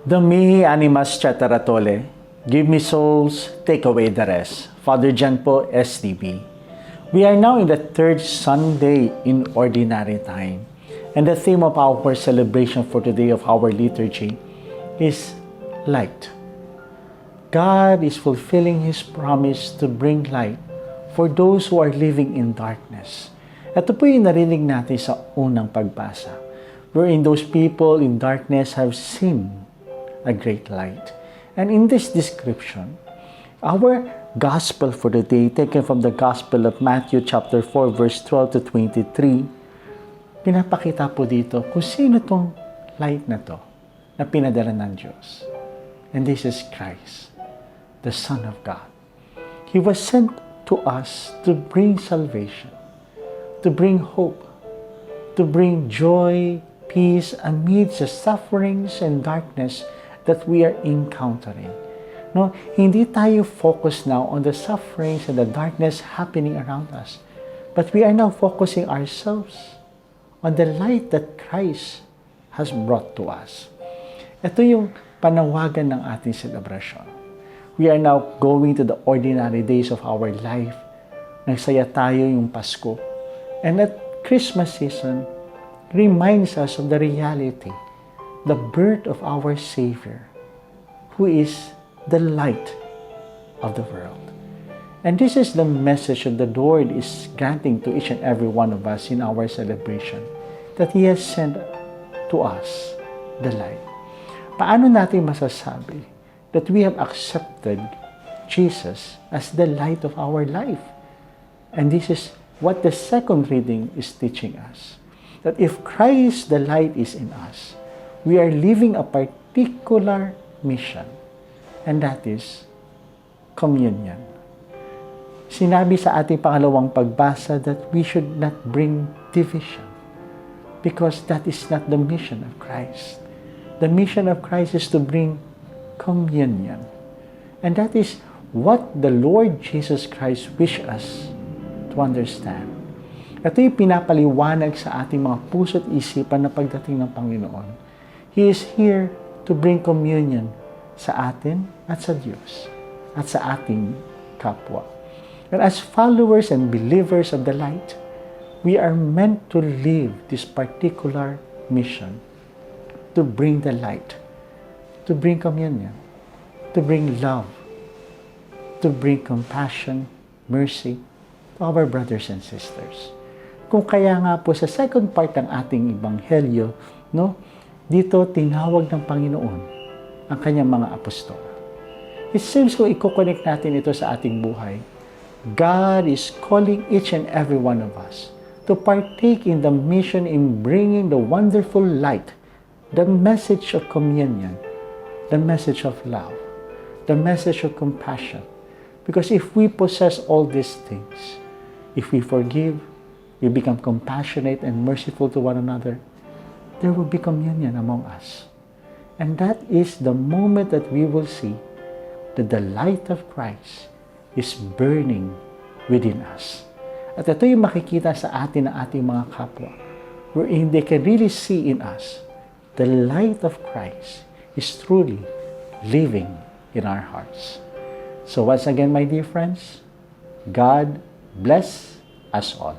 Domihi animas chataratole, give me souls, take away the rest. Father John po, SDB. We are now in the third Sunday in Ordinary Time. And the theme of our celebration for today of our liturgy is light. God is fulfilling His promise to bring light for those who are living in darkness. Ito po yung narinig natin sa unang pagbasa, wherein those people in darkness have seen a great light. And in this description, our gospel for the day, taken from the Gospel of Matthew chapter 4, verse 12 to 23, pinapakita po dito kung sino tong light na to na pinadala ng Diyos. And this is Christ, the Son of God. He was sent to us to bring salvation, to bring hope, to bring joy, peace amidst the sufferings and darkness that we are encountering. No, hindi tayo focused now on the sufferings and the darkness happening around us, but we are now focusing ourselves on the light that Christ has brought to us. Ito yung panawagan ng ating celebration. We are now going to the ordinary days of our life. Nagsaya tayo yung Pasko. And that Christmas season reminds us of the reality, the birth of our Savior, who is the light of the world. And this is the message that the Lord is granting to each and every one of us in our celebration, that He has sent to us the light. Paano natin masasabi that we have accepted Jesus as the light of our life? And this is what the second reading is teaching us, that if Christ the light is in us, we are living a particular mission, and that is communion. Sinabi sa ating pangalawang pagbasa that we should not bring division, because that is not the mission of Christ. The mission of Christ is to bring communion. And that is what the Lord Jesus Christ wishes us to understand. Ito yung pinapaliwanag sa ating mga puso at isipan na pagdating ng Panginoon. He is here to bring communion sa atin at sa Diyos at sa ating kapwa. And as followers and believers of the light, we are meant to live this particular mission, to bring the light, to bring communion, to bring love, to bring compassion, mercy to our brothers and sisters. Kung kaya nga po sa second part ng ating ebanghelyo, no, dito tinawag ng Panginoon ang kanyang mga apostol. It seems kung i-connect natin ito sa ating buhay, God is calling each and every one of us to partake in the mission in bringing the wonderful light, the message of communion, the message of love, the message of compassion. Because if we possess all these things, if we forgive, we become compassionate and merciful to one another, there will be communion among us. And that is the moment that we will see that the light of Christ is burning within us. At ito yung makikita sa atin ng ating mga kapwa, wherein they can really see in us the light of Christ is truly living in our hearts. So once again, my dear friends, God bless us all.